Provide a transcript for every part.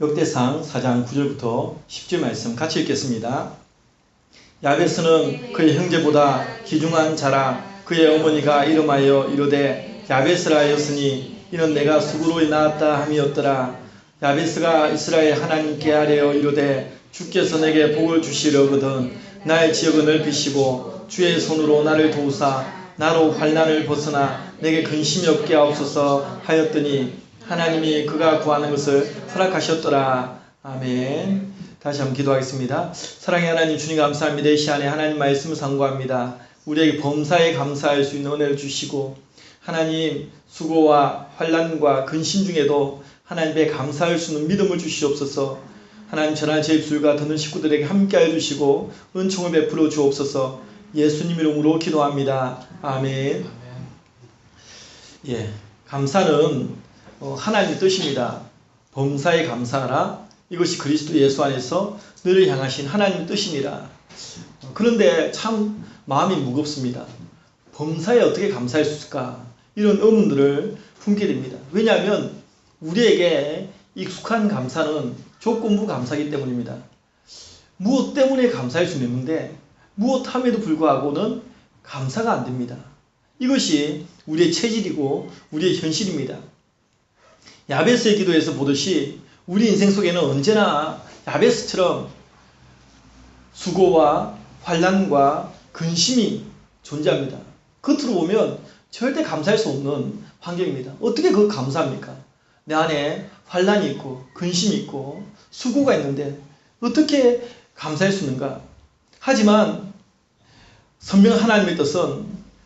역대상 4장 9절부터 10절 말씀 같이 읽겠습니다. 야베스는 그의 형제보다 귀중한 자라. 그의 어머니가 이름하여 이르되 야베스라 하였으니 이는 내가 수고로 낳았다 함이었더라. 야베스가 이스라엘 하나님께 아뢰어 이르되 주께서 내게 복을 주시려거든 나의 지역을 넓히시고 주의 손으로 나를 도우사 나로 환난을 벗어나 내게 근심이 없게 하옵소서 하였더니 하나님이 그가 구하는 것을 허락하셨더라. 아멘. 다시 한번 기도하겠습니다. 사랑의 하나님, 주님 감사합니다. 이 시간에 하나님 말씀을 상고합니다. 우리에게 범사에 감사할 수 있는 은혜를 주시고 하나님 수고와 환난과 근심 중에도 하나님께 감사할 수 있는 믿음을 주시옵소서. 하나님 전한 제 입술과 듣는 식구들에게 함께하여 주시고 은총을 베풀어 주옵소서. 예수님 이름으로 기도합니다. 아멘. 예, 감사는 하나님의 뜻입니다. 범사에 감사하라. 이것이 그리스도 예수 안에서 너를 향하신 하나님의 뜻이니라. 그런데 참 마음이 무겁습니다. 범사에 어떻게 감사할 수 있을까? 이런 의문들을 품게 됩니다. 왜냐하면 우리에게 익숙한 감사는 조건부 감사이기 때문입니다. 무엇 때문에 감사할 수는 있는데 무엇함에도 불구하고는 감사가 안 됩니다. 이것이 우리의 체질이고 우리의 현실입니다. 야베스의 기도에서 보듯이 우리 인생 속에는 언제나 야베스처럼 수고와 환난과 근심이 존재합니다. 겉으로 보면 절대 감사할 수 없는 환경입니다. 어떻게 그걸 감사합니까? 내 안에 환난이 있고 근심이 있고 수고가 있는데 어떻게 감사할 수 있는가? 하지만 선명 하나님의 뜻은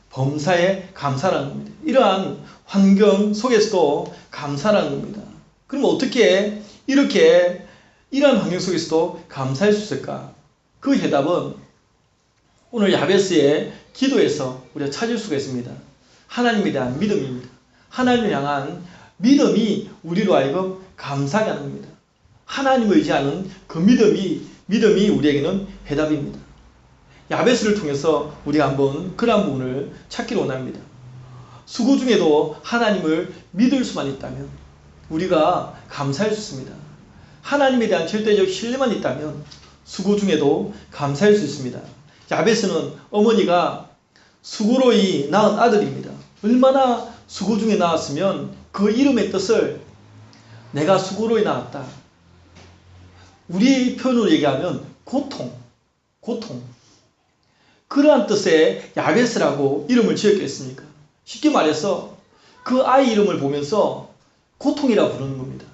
범사에 감사라는 겁니다. 이러한 환경 속에서도 감사라는 겁니다. 그럼 어떻게 이렇게 이러한 환경 속에서도 감사할 수 있을까? 그 해답은 오늘 야베스의 기도에서 우리가 찾을 수가 있습니다. 하나님에 대한 믿음입니다. 하나님을 향한 믿음이 우리로 하여금 감사하게 하는 겁니다. 하나님을 의지하는 그 믿음이 우리에게는 해답입니다. 야베스를 통해서 우리가 한번 그러한 부분을 찾기를 원합니다. 수고 중에도 하나님을 믿을 수만 있다면 우리가 감사할 수 있습니다. 하나님에 대한 절대적 신뢰만 있다면 수고 중에도 감사할 수 있습니다. 야베스는 어머니가 수고로 낳은 아들입니다. 얼마나 수고 중에 낳았으면 그 이름의 뜻을 내가 수고로 낳았다. 우리 표현으로 얘기하면 고통. 그러한 뜻의 야베스라고 이름을 지었겠습니까? 쉽게 말해서 그 아이 이름을 보면서 고통이라고 부르는 겁니다.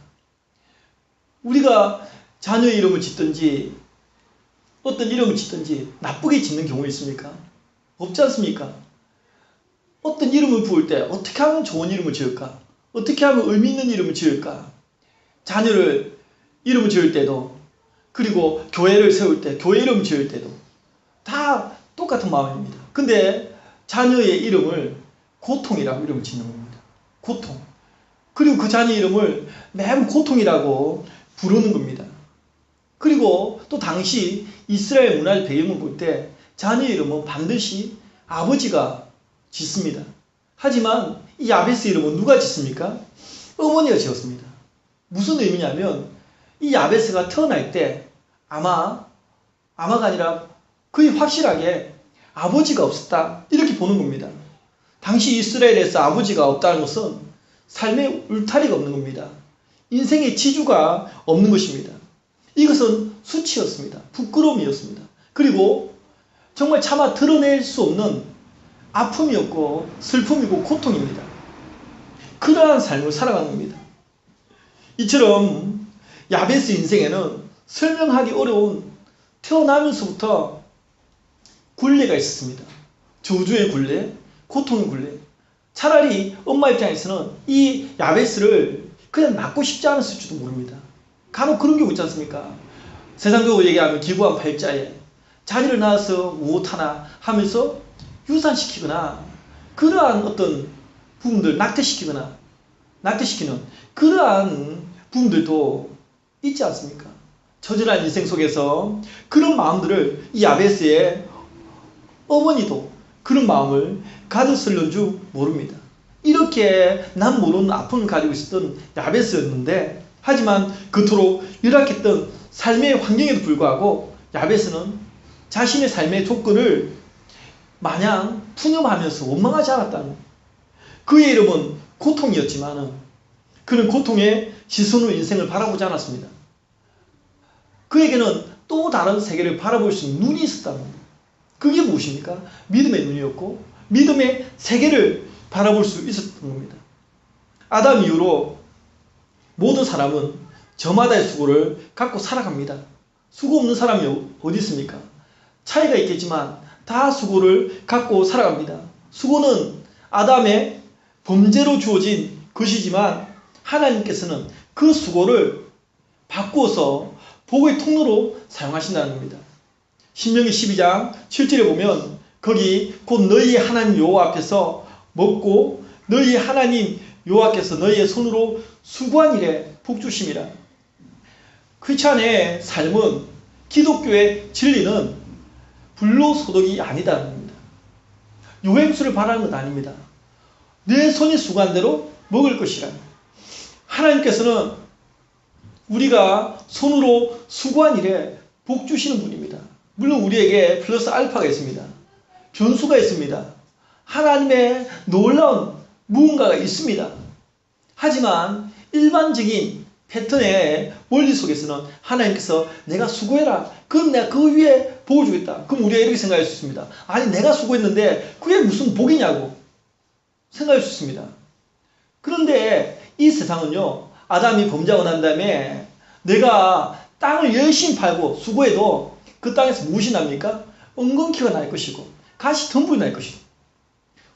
우리가 자녀의 이름을 짓든지 어떤 이름을 짓든지 나쁘게 짓는 경우 있습니까? 없지 않습니까? 어떤 이름을 부을 때 어떻게 하면 좋은 이름을 지을까? 어떻게 하면 의미 있는 이름을 지을까? 자녀를 이름을 지을 때도 그리고 교회를 세울 때 교회 이름을 지을 때도 다 똑같은 마음입니다. 근데 자녀의 이름을 고통이라고 이름을 짓는 겁니다. 고통. 그리고 그 자녀 이름을 매번 고통이라고 부르는 겁니다. 그리고 또 당시 이스라엘 문화의 배경을 볼 때 자녀 이름은 반드시 아버지가 짓습니다. 하지만 이 야베스 이름은 누가 짓습니까? 어머니가 지었습니다. 무슨 의미냐면 이 야베스가 태어날 때 아마가 아니라 거의 확실하게 아버지가 없었다 이렇게 보는 겁니다. 당시 이스라엘에서 아버지가 없다는 것은 삶의 울타리가 없는 겁니다. 인생의 지주가 없는 것입니다. 이것은 수치였습니다. 부끄러움이었습니다. 그리고 정말 차마 드러낼 수 없는 아픔이었고 슬픔이고 고통입니다. 그러한 삶을 살아가는 겁니다. 이처럼 야베스 인생에는 설명하기 어려운 태어나면서부터 굴레가 있었습니다. 저주의 굴레, 고통의 굴레. 차라리 엄마 입장에서는 이 야베스를 그냥 낳고 싶지 않았을지도 모릅니다. 간혹 그런 경우 있지 않습니까? 세상적으로 얘기하면 기부한 팔자에 자녀를 낳아서 무엇하나 하면서 유산시키거나 그러한 어떤 부분들 낙태시키는 그러한 부분들도 있지 않습니까? 처절한 인생 속에서 그런 마음들을 이 야베스의 어머니도 그런 마음을 가졌을는 줄 모릅니다. 이렇게 난 모르는 아픔을 가지고 있었던 야베스였는데 하지만 그토록 열악했던 삶의 환경에도 불구하고 야베스는 자신의 삶의 조건을 마냥 푸념하면서 원망하지 않았다는 거예요. 그의 이름은 고통이었지만 그는 고통의 시선으로 인생을 바라보지 않았습니다. 그에게는 또 다른 세계를 바라볼 수 있는 눈이 있었다는 거예요. 그게 무엇입니까? 믿음의 눈이었고 믿음의 세계를 바라볼 수 있었던 겁니다. 아담 이후로 모든 사람은 저마다의 수고를 갖고 살아갑니다. 수고 없는 사람이 어디 있습니까? 차이가 있겠지만 다 수고를 갖고 살아갑니다. 수고는 아담의 범죄로 주어진 것이지만 하나님께서는 그 수고를 바꾸어서 복의 통로로 사용하신다는 겁니다. 신명기 12장 7절에 보면 거기 곧 너희의 하나님 여호와 앞에서 먹고 너희의 하나님 여호와께서 너희의 손으로 수고한 일에 복 주심이라. 크리스찬의 삶은 기독교의 진리는 불로소득이 아니다는 겁니다. 요행수를 바라는 것 아닙니다. 내 손이 수고한 대로 먹을 것이라. 하나님께서는 우리가 손으로 수고한 일에 복 주시는 분입니다. 물론 우리에게 플러스 알파가 있습니다. 변수가 있습니다. 하나님의 놀라운 무언가가 있습니다. 하지만 일반적인 패턴의 원리 속에서는 하나님께서 내가 수고해라. 그럼 내가 그 위에 복을 주겠다. 그럼 우리가 이렇게 생각할 수 있습니다. 아니 내가 수고했는데 그게 무슨 복이냐고 생각할 수 있습니다. 그런데 이 세상은요. 아담이 범죄하고 난 다음에 내가 땅을 열심히 팔고 수고해도 그 땅에서 무엇이 납니까? 엉겅퀴가 날 것이고 가시덤불이 날 것이고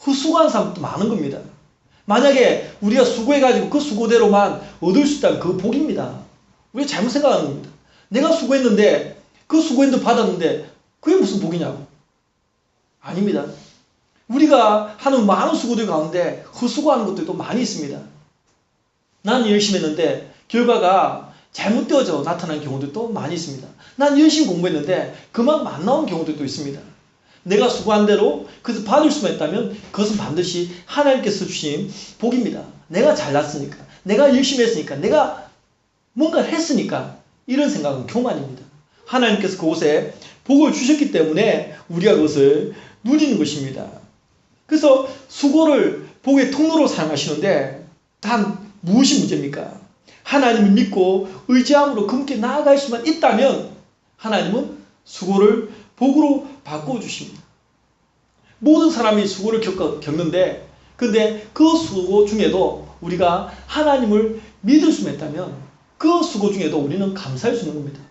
헛수고한 사람도 많은 겁니다. 만약에 우리가 수고해가지고 그 수고대로만 얻을 수 있다면 그 복입니다. 우리가 잘못 생각하는 겁니다. 내가 수고했는데 그 수고했는데 받았는데 그게 무슨 복이냐고. 아닙니다. 우리가 하는 많은 수고들 가운데 헛수고하는 것들도 많이 있습니다. 나는 열심히 했는데 결과가 잘못되어져 나타나는 경우들도 많이 있습니다. 난 열심히 공부했는데 그만큼 안 나온 경우들도 있습니다. 내가 수고한 대로 그것을 받을 수만 있다면 그것은 반드시 하나님께서 주신 복입니다. 내가 잘났으니까, 내가 열심히 했으니까, 내가 뭔가를 했으니까 이런 생각은 교만입니다. 하나님께서 그곳에 복을 주셨기 때문에 우리가 그것을 누리는 것입니다. 그래서 수고를 복의 통로로 사용하시는데 단 무엇이 문제입니까? 하나님을 믿고 의지함으로 그분께 나아갈 수만 있다면 하나님은 수고를 복으로 바꿔주십니다. 모든 사람이 수고를 겪는데 근데 그 수고 중에도 우리가 하나님을 믿을 수만 있다면 그 수고 중에도 우리는 감사할 수 있는 겁니다.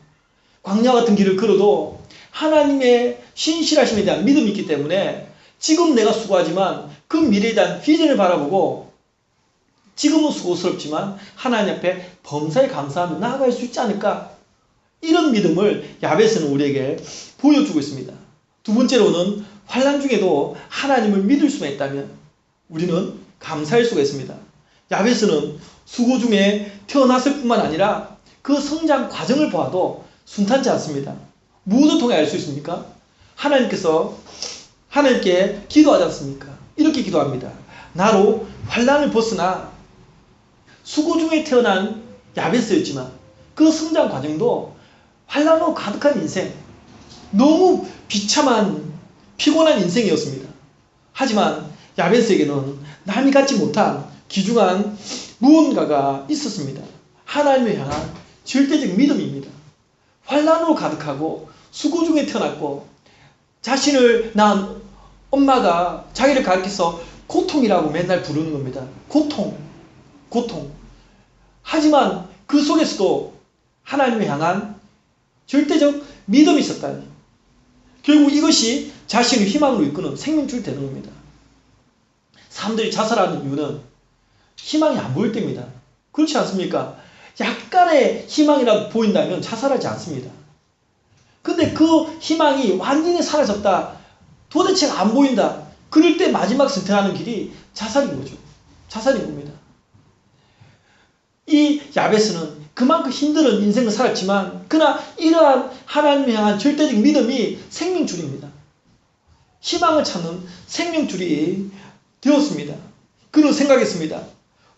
광야 같은 길을 걸어도 하나님의 신실하심에 대한 믿음이 있기 때문에 지금 내가 수고하지만 그 미래에 대한 비전을 바라보고 지금은 수고스럽지만 하나님 앞에 범사에 감사하며 나아갈 수 있지 않을까? 이런 믿음을 야베스는 우리에게 보여주고 있습니다. 두 번째로는 환난 중에도 하나님을 믿을 수만 있다면 우리는 감사할 수가 있습니다. 야베스는 수고 중에 태어났을 뿐만 아니라 그 성장 과정을 보아도 순탄치 않습니다. 무엇을 통해 알 수 있습니까? 하나님께서 하나님께 기도하지 않습니까? 이렇게 기도합니다. 나로 환난을 벗으나 수고 중에 태어난 야베스였지만 그 성장 과정도 환난으로 가득한 인생, 너무 비참한 피곤한 인생이었습니다. 하지만 야베스에게는 남이 갖지 못한 귀중한 무언가가 있었습니다. 하나님을 향한 절대적 믿음입니다. 환난으로 가득하고 수고 중에 태어났고 자신을 낳은 엄마가 자기를 가르쳐서 고통이라고 맨날 부르는 겁니다. 고통. 하지만 그 속에서도 하나님을 향한 절대적 믿음이 있었다니. 결국 이것이 자신의 희망으로 이끄는 생명줄 되는 겁니다. 사람들이 자살하는 이유는 희망이 안 보일 때입니다. 그렇지 않습니까? 약간의 희망이라도 보인다면 자살하지 않습니다. 근데 그 희망이 완전히 사라졌다. 도대체 안 보인다. 그럴 때 마지막 선택하는 길이 자살인 거죠. 자살인 겁니다. 이 야베스는 그만큼 힘든 인생을 살았지만 그러나 이러한 하나님을 향한 절대적 믿음이 생명줄입니다. 희망을 찾는 생명줄이 되었습니다. 그는 생각했습니다.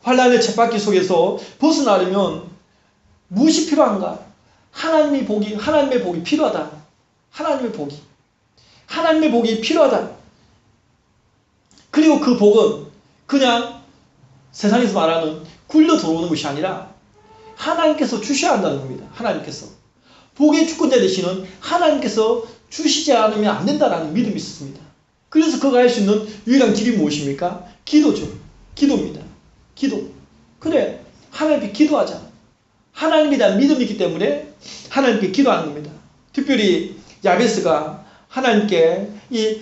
환난의 쳇바퀴 속에서 벗어나려면 무엇이 필요한가? 하나님의 복이 필요하다. 하나님의 복이 필요하다. 그리고 그 복은 그냥 세상에서 말하는 굴러 들어오는 것이 아니라 하나님께서 주셔야 한다는 겁니다. 하나님께서. 복의 주권자 되시는 하나님께서 주시지 않으면 안 된다는 믿음이 있었습니다. 그래서 그가 할 수 있는 유일한 길이 무엇입니까? 기도죠. 기도입니다. 기도. 그래, 하나님께 기도하자. 하나님에 대한 믿음이 있기 때문에 하나님께 기도하는 겁니다. 특별히 야베스가 하나님께 이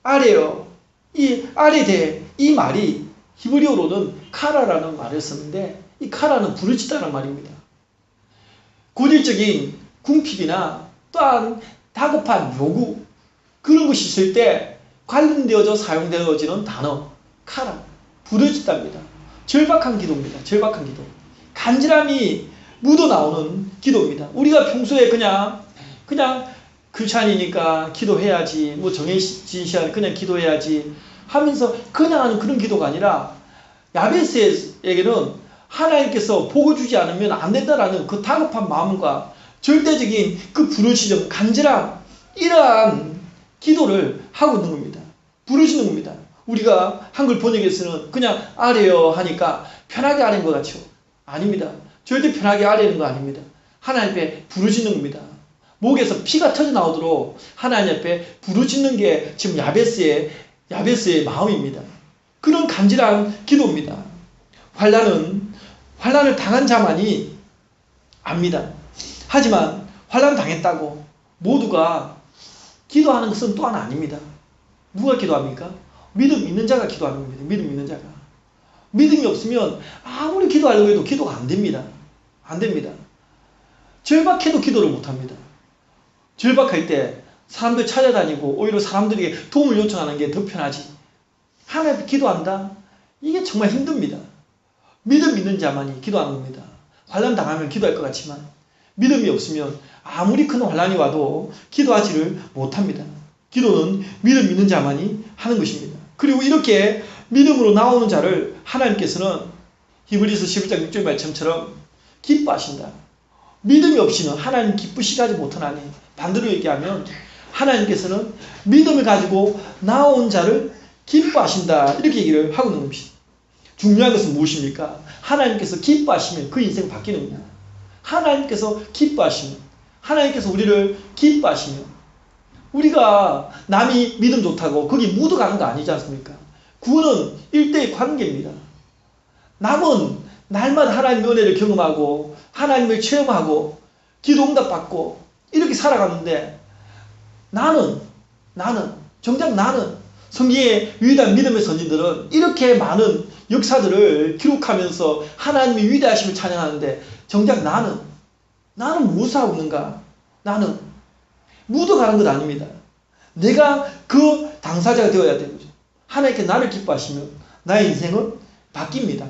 아래에 대해 이 말이 히브리어로는 카라라는 말을 썼는데 이 카라는 부르짖다는 말입니다. 고질적인 궁핍이나 또한 다급한 요구 그런 것이 있을 때 관련되어져 사용되어지는 단어 카라 부르짖답니다. 절박한 기도입니다. 절박한 기도. 간절함이 묻어나오는 기도입니다. 우리가 평소에 그냥 크리스찬이니까 기도해야지 뭐 정해진 시간 그냥 기도해야지 하면서 그냥 하는 그런 기도가 아니라 야베스에게는 하나님께서 복을 주지 않으면 안 된다라는 그 다급한 마음과 절대적인 그 부르짖음, 간절함 이러한 기도를 하고 있는 겁니다. 부르짖는 겁니다. 우리가 한글 번역에서는 그냥 아뢰어 하니까 편하게 아뢰는 것 같죠? 아닙니다. 절대 편하게 아뢰는 거 아닙니다. 하나님 앞에 부르짖는 겁니다. 목에서 피가 터져 나오도록 하나님 앞에 부르짖는 게 지금 야베스의 마음입니다. 그런 간절한 기도입니다. 환난을 당한 자만이 압니다. 하지만 환난 당했다고 모두가 기도하는 것은 또한 아닙니다. 누가 기도합니까? 믿음 있는 자가 기도하는 겁니다. 믿음 있는 자가. 믿음이 없으면 아무리 기도하려고 해도 기도가 안 됩니다. 안 됩니다. 절박해도 기도를 못 합니다. 절박할 때 사람들 찾아다니고 오히려 사람들에게 도움을 요청하는 게 더 편하지. 하나님 앞에 기도한다? 이게 정말 힘듭니다. 믿음 있는 자만이 기도하는 겁니다. 환난 당하면 기도할 것 같지만 믿음이 없으면 아무리 큰 환난이 와도 기도하지를 못합니다. 기도는 믿음 있는 자만이 하는 것입니다. 그리고 이렇게 믿음으로 나오는 자를 하나님께서는 히브리서 11장 6절 말씀처럼 기뻐하신다. 믿음이 없이는 하나님 기쁘시게 하지 못하나니 반대로 얘기하면 하나님께서는 믿음을 가지고 나온 자를 기뻐하신다. 이렇게 얘기를 하고 있는 것입니다. 중요한 것은 무엇입니까? 하나님께서 기뻐하시면 그 인생 바뀌는 겁니다. 하나님께서 기뻐하시면 하나님께서 우리를 기뻐하시면 우리가 남이 믿음 좋다고 거기 묻어가는 거 아니지 않습니까? 구원은 1대1 관계입니다. 남은 날마다 하나님의 은혜를 경험하고 하나님을 체험하고 기도 응답받고 이렇게 살아가는데 정작 나는 성경의 유일한 믿음의 선진들은 이렇게 많은 역사들을 기록하면서 하나님의 위대하심을 찬양하는데 정작 나는 무엇을 하고 있는가? 나는 묻어가는 것 아닙니다. 내가 그 당사자가 되어야 되는 거죠. 하나님께 나를 기뻐하시면 나의 인생은 바뀝니다.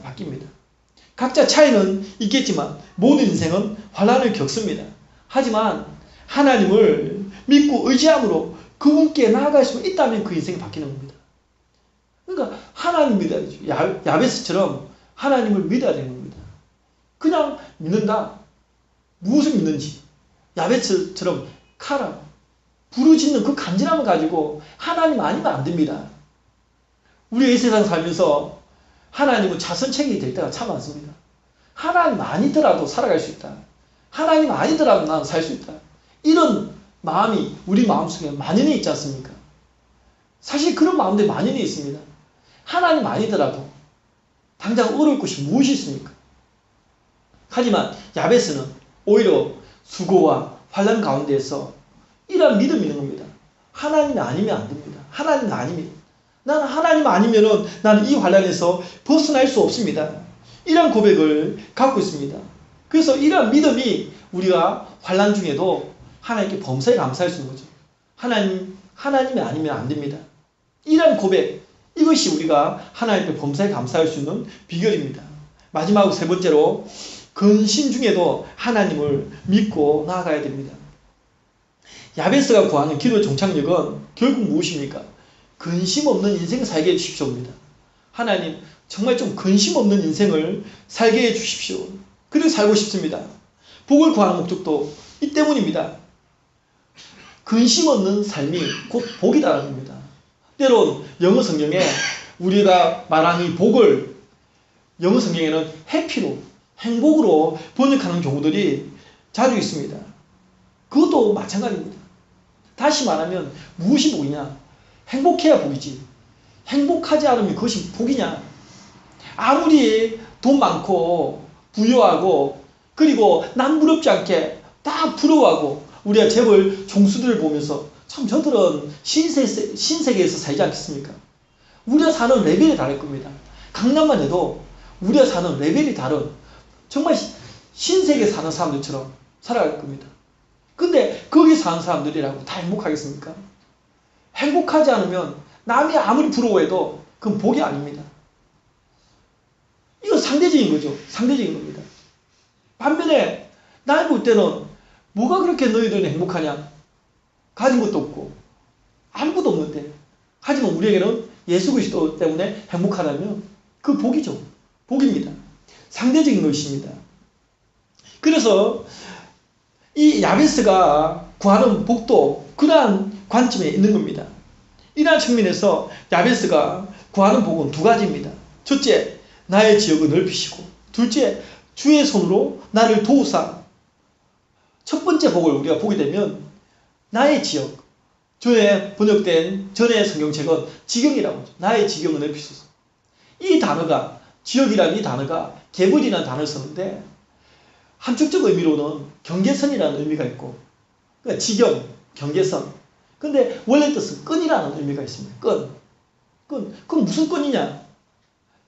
각자 차이는 있겠지만 모든 인생은 환난을 겪습니다. 하지만 하나님을 믿고 의지함으로 그분께 나아갈 수 있다면 그 인생이 바뀌는 겁니다. 그러니까 하나님 믿어야 되죠. 야베스처럼 하나님을 믿어야 되는 겁니다. 그냥 믿는다. 무엇을 믿는지. 야베스처럼 카라. 부르짖는 그 간절함을 가지고 하나님 아니면 안 됩니다. 우리가 이 세상 살면서 하나님은 자선책이 될 때가 참 많습니다. 하나님 아니더라도 살아갈 수 있다. 하나님 아니더라도 나는 살 수 있다. 이런 마음이 우리 마음속에 만연해 있지 않습니까? 사실 그런 마음들이 만연해 있습니다. 하나님 아니더라도 당장 어려울 것이 무엇이 있습니까? 하지만 야베스는 오히려 수고와 환난 가운데에서 이런 믿음이 있는 겁니다. 하나님이 아니면 안 됩니다. 하나님이 아니면 나는 하나님 아니면은 나는 이 환난에서 벗어날 수 없습니다. 이런 고백을 갖고 있습니다. 그래서 이런 믿음이 우리가 환난 중에도 하나님께 범사에 감사할 수 있는 거죠. 하나님이 아니면 안 됩니다. 이런 고백, 이것이 우리가 하나님께 범사에 감사할 수 있는 비결입니다. 마지막으로 세 번째로 근심 중에도 하나님을 믿고 나아가야 됩니다. 야베스가 구하는 기도의 종착역은 결국 무엇입니까? 근심 없는 인생을 살게 해주십시오입니다. 하나님 정말 좀 근심 없는 인생을 살게 해주십시오. 그렇게 살고 싶습니다. 복을 구하는 목적도 이 때문입니다. 근심 없는 삶이 곧 복이다라는 겁니다. 때론 영어 성경에 우리가 말하는 이 복을 영어 성경에는 해피로, 행복으로 번역하는 경우들이 자주 있습니다. 그것도 마찬가지입니다. 다시 말하면 무엇이 복이냐? 행복해야 복이지. 행복하지 않으면 그것이 복이냐? 아무리 돈 많고 부유하고 그리고 남 부럽지 않게 딱 부러워하고 우리가 재벌 총수들을 보면서 참 저들은 신세계에서 살지 않겠습니까? 우리가 사는 레벨이 다를 겁니다. 강남만 해도 우리가 사는 레벨이 다른 정말 신세계에 사는 사람들처럼 살아갈 겁니다. 근데 거기 사는 사람들이라고 다 행복하겠습니까? 행복하지 않으면 남이 아무리 부러워해도 그건 복이 아닙니다. 이건 상대적인 거죠. 상대적인 겁니다. 반면에 날 볼 때는 뭐가 그렇게 너희들은 행복하냐? 가진 것도 없고 아무것도 없는데 하지만 우리에게는 예수 그리스도 때문에 행복하다면 그 복이죠. 복입니다. 상대적인 것입니다. 그래서 이 야베스가 구하는 복도 그러한 관점에 있는 겁니다. 이러한 측면에서 야베스가 구하는 복은 두 가지입니다. 첫째, 나의 지역을 넓히시고 둘째, 주의 손으로 나를 도우사. 첫 번째 복을 우리가 보게 되면 나의 지역, 전에 번역된 전의 성경책은 지경이라고 하죠. 나의 지경을 넓히소서. 이 단어가 지역이라는 이 단어가 계벌이라는 단어를 썼는데 한쪽적 의미로는 경계선이라는 의미가 있고 그러니까 지경, 경계선. 근데 원래 뜻은 끈이라는 의미가 있습니다. 끈. 그건 무슨 끈이냐?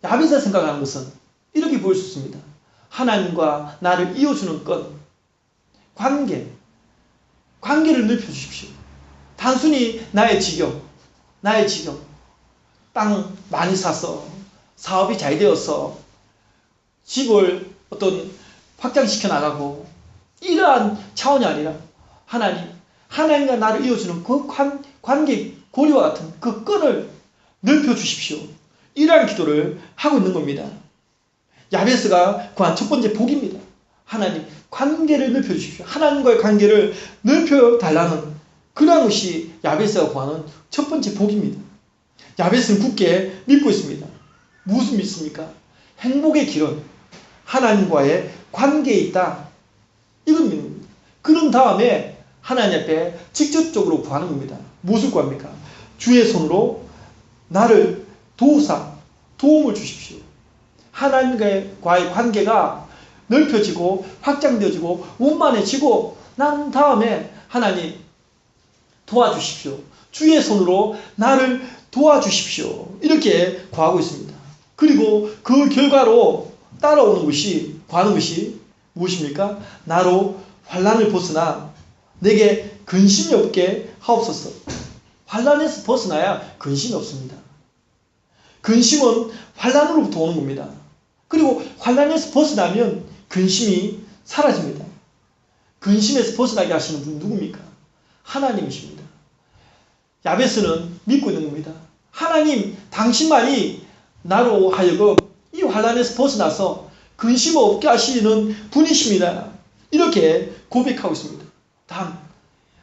야베스가 생각하는 것은 이렇게 보일 수 있습니다. 하나님과 나를 이어주는 끈. 관계를 넓혀주십시오. 단순히 나의 지경, 땅 많이 사서 사업이 잘 되어서 집을 어떤 확장시켜 나가고 이러한 차원이 아니라 하나님과 나를 이어주는 그 관계 고리와 같은 그 끈을 넓혀주십시오. 이러한 기도를 하고 있는 겁니다. 야베스가 구한 첫 번째 복입니다. 하나님, 관계를 넓혀주십시오. 하나님과의 관계를 넓혀달라는 그러한 것이 야베스가 구하는 첫 번째 복입니다. 야베스는 굳게 믿고 있습니다. 무엇을 믿습니까? 행복의 길은 하나님과의 관계에 있다. 이걸 믿는 겁니다. 그런 다음에 하나님 앞에 직접적으로 구하는 겁니다. 무엇을 구합니까? 주의 손으로 나를 도우사, 도움을 주십시오. 하나님과의 관계가 넓혀지고 확장되어지고 원만해지고 난 다음에 하나님 도와주십시오. 주의 손으로 나를 도와주십시오. 이렇게 구하고 있습니다. 그리고 그 결과로 따라오는 것이 구하는 것이 무엇입니까? 나로 환난을 벗어나 내게 근심이 없게 하옵소서. 환난에서 벗어나야 근심이 없습니다. 근심은 환난으로부터 오는 겁니다. 그리고 환난에서 벗어나면 근심이 사라집니다. 근심에서 벗어나게 하시는 분이 누굽니까? 하나님이십니다. 야베스는 믿고 있는 겁니다. 하나님, 당신만이 나로 하여금 이 환난에서 벗어나서 근심 없게 하시는 분이십니다. 이렇게 고백하고 있습니다. 단,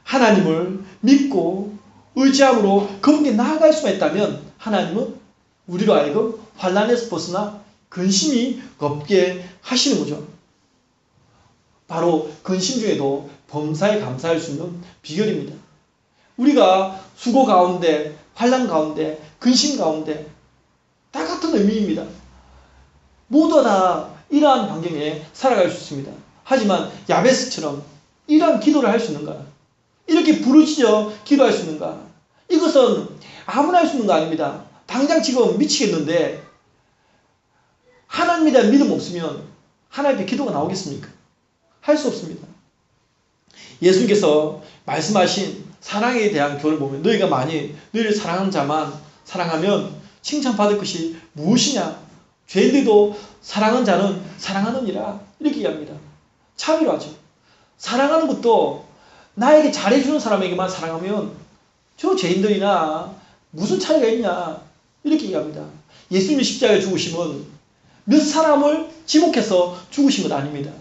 하나님을 믿고 의지함으로 그분께 나아갈 수만 있다면 하나님은 우리로 하여금 환난에서 벗어나 근심이 없게 하시는 거죠. 바로 근심 중에도 범사에 감사할 수 있는 비결입니다. 우리가 수고 가운데, 환난 가운데, 근심 가운데 다 같은 의미입니다. 모두 다 이러한 환경에 살아갈 수 있습니다. 하지만 야베스처럼 이러한 기도를 할 수 있는가? 이렇게 부르짖어 기도할 수 있는가? 이것은 아무나 할 수 있는 거 아닙니다. 당장 지금 미치겠는데 하나님에 대한 믿음 없으면 하나님 앞에 기도가 나오겠습니까? 할 수 없습니다. 예수님께서 말씀하신 사랑에 대한 교를 보면 너희가 만일 너희를 사랑하는 자만 사랑하면 칭찬받을 것이 무엇이냐? 죄인들도 사랑하는 자는 사랑하느니라 이렇게 얘기합니다. 차비로 사랑하는 것도 나에게 잘해주는 사람에게만 사랑하면 저 죄인들이나 무슨 차이가 있냐 이렇게 얘기합니다. 예수님이 십자가에 죽으심은 몇 사람을 지목해서 죽으신 것 아닙니다.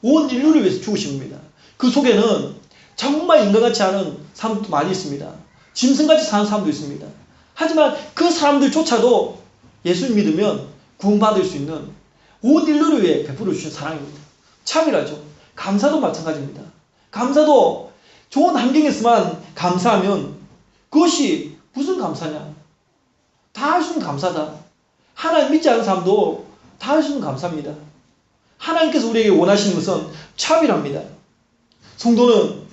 온 인류를 위해서 죽으신 겁니다. 그 속에는 정말 인간같이 하는 사람도 많이 있습니다. 짐승같이 사는 사람도 있습니다. 하지만 그 사람들조차도 예수를 믿으면 구원받을 수 있는 온 인류를 위해 베풀어 주신 사랑입니다. 참이라죠. 감사도 마찬가지입니다. 감사도 좋은 환경에서만 감사하면 그것이 무슨 감사냐? 다 할 수 있는 감사다. 하나님 믿지 않는 사람도 다 할 수 있는 감사입니다. 하나님께서 우리에게 원하시는 것은 참이랍니다. 성도는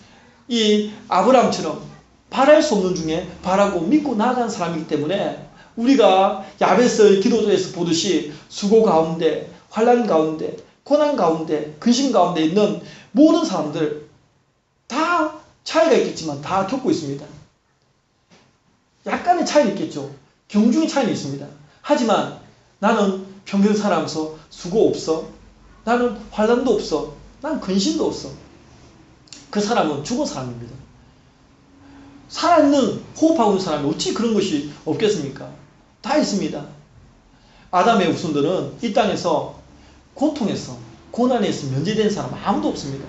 이 아브라함처럼 바랄 수 없는 중에 바라고 믿고 나아가는 사람이기 때문에 우리가 야베스 기도조에서 보듯이 수고 가운데, 환난 가운데, 고난 가운데, 근심 가운데 있는 모든 사람들 다 차이가 있겠지만 다 겪고 있습니다. 약간의 차이는 있겠죠. 경중의 차이는 있습니다. 하지만 나는 평생 살아가면서 수고 없어. 나는 환난도 없어. 나는 근심도 없어. 그 사람은 죽은 사람입니다. 살아있는 호흡하고 있는 사람이 어찌 그런 것이 없겠습니까? 다 있습니다. 아담의 후손들은 이 땅에서 고통에서 고난에서 면제된 사람 아무도 없습니다.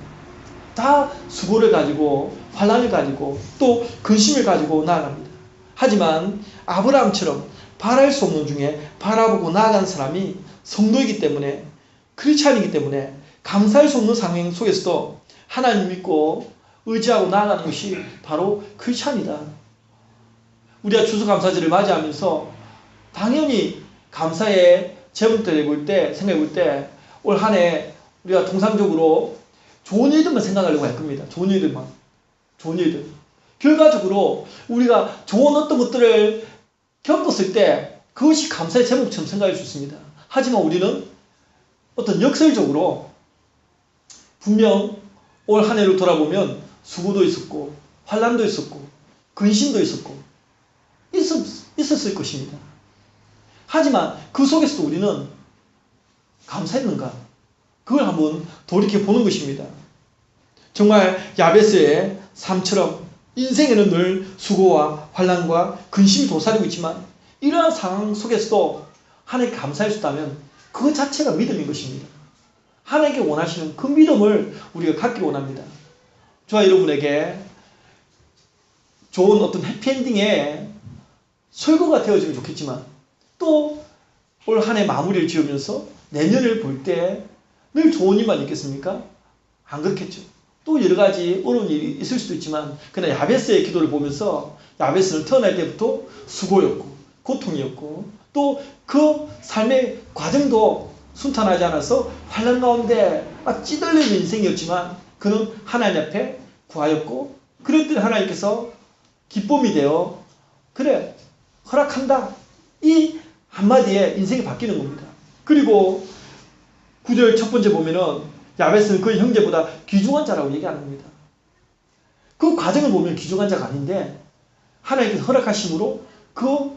다 수고를 가지고 환난을 가지고 또 근심을 가지고 나아갑니다. 하지만 아브라함처럼 바랄 수 없는 중에 바라보고 나아간 사람이 성도이기 때문에 크리스찬이기 때문에 감사할 수 없는 상황 속에서도 하나님 믿고 의지하고 나아가는 것이 바로 크리스찬이다. 우리가 추수감사절을 맞이하면서 당연히 감사의 제목들을 볼 때, 생각해 볼 때 올 한 해 우리가 통상적으로 좋은 일들만 생각하려고 할 겁니다. 좋은 일들만. 좋은 일들. 결과적으로 우리가 좋은 어떤 것들을 겪었을 때 그것이 감사의 제목처럼 생각할 수 있습니다. 하지만 우리는 어떤 역설적으로 분명 올 한 해를 돌아보면 수고도 있었고 환난도 있었고 근심도 있었고 있었을 것입니다. 하지만 그 속에서도 우리는 감사했는가? 그걸 한번 돌이켜보는 것입니다. 정말 야베스의 삶처럼 인생에는 늘 수고와 환난과 근심이 도사리고 있지만 이러한 상황 속에서도 하나님께 감사할 수 있다면 그 자체가 믿음인 것입니다. 하나님께 원하시는 그 믿음을 우리가 갖기 원합니다. 저와 여러분에게 좋은 어떤 해피엔딩의 설교가 되어지면 좋겠지만 또 올 한 해 마무리를 지으면서 내년을 볼 때 늘 좋은 일만 있겠습니까? 안 그렇겠죠. 또 여러 가지 어려운 일이 있을 수도 있지만 그러나 야베스의 기도를 보면서 야베스는 태어날 때부터 수고였고 고통이었고 또 그 삶의 과정도 순탄하지 않아서 환난 가운데 막 찌들리는 인생이었지만 그는 하나님 앞에 구하였고 그랬더니 하나님께서 기쁨이 되어 그래 허락한다 이 한마디에 인생이 바뀌는 겁니다. 그리고 9절 첫 번째 보면은 야베스는 그의 형제보다 귀중한 자라고 얘기하는 겁니다. 그 과정을 보면 귀중한 자가 아닌데 하나님께서 허락하심으로 그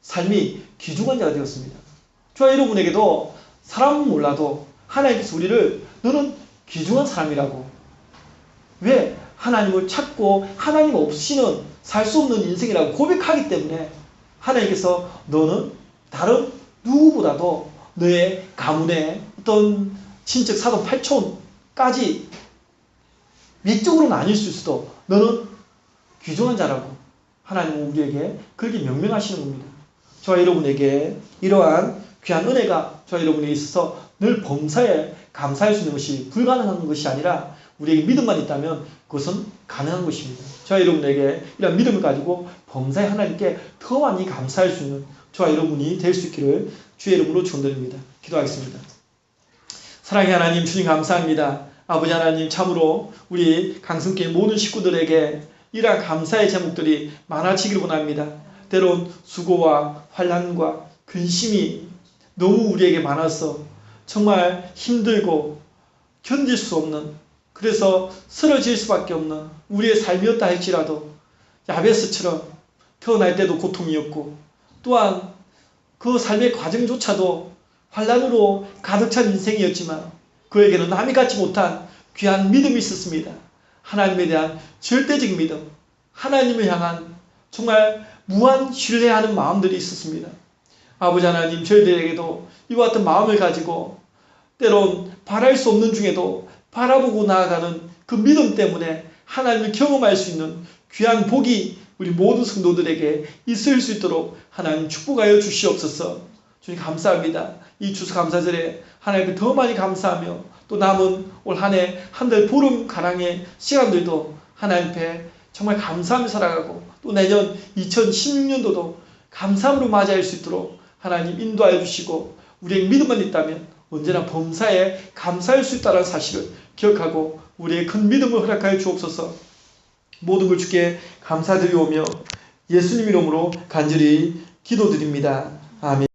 삶이 귀중한 자가 되었습니다. 저와 여러분에게도 사람은 몰라도 하나님께서 우리를 너는 귀중한 사람이라고 왜 하나님을 찾고 하나님 없이는 살 수 없는 인생이라고 고백하기 때문에 하나님께서 너는 다른 누구보다도 너의 가문의 어떤 친척 사돈 팔촌까지 위쪽으로 나뉠 수 있어도 너는 귀중한 자라고 하나님은 우리에게 그렇게 명명하시는 겁니다. 저와 여러분에게 이러한 귀한 은혜가 저와 여러분에게 있어서 늘 범사에 감사할 수 있는 것이 불가능한 것이 아니라 우리에게 믿음만 있다면 그것은 가능한 것입니다. 저와 여러분에게 이런 믿음을 가지고 범사에 하나님께 더 많이 감사할 수 있는 저와 여러분이 될 수 있기를 주의 이름으로 축원드립니다. 기도하겠습니다. 사랑의 하나님 주님 감사합니다. 아버지 하나님 참으로 우리 강성교회 모든 식구들에게 이러한 감사의 제목들이 많아지기를 원합니다. 때론 수고와 환난과 근심이 너무 우리에게 많아서 정말 힘들고 견딜 수 없는 그래서 쓰러질 수밖에 없는 우리의 삶이었다 할지라도 야베스처럼 태어날 때도 고통이었고 또한 그 삶의 과정조차도 환난으로 가득 찬 인생이었지만 그에게는 남이 갖지 못한 귀한 믿음이 있었습니다. 하나님에 대한 절대적인 믿음, 하나님을 향한 정말 무한 신뢰하는 마음들이 있었습니다. 아버지 하나님 저희들에게도 이와 같은 마음을 가지고 때론 바랄 수 없는 중에도 바라보고 나아가는 그 믿음 때문에 하나님을 경험할 수 있는 귀한 복이 우리 모든 성도들에게 있을 수 있도록 하나님 축복하여 주시옵소서. 주님 감사합니다. 이 추수감사절에 하나님께 더 많이 감사하며 또 남은 올 한 해 한 달 보름 가량의 시간들도 하나님 앞에 정말 감사하며 살아가고 또 내년 2016년도도 감사함으로 맞이할 수 있도록 하나님 인도하여 주시고 우리의 믿음만 있다면 언제나 범사에 감사할 수 있다는 사실을 기억하고 우리의 큰 믿음을 허락하여 주옵소서. 모든 걸 주께 감사드리오며 예수님 이름으로 간절히 기도드립니다. 아멘.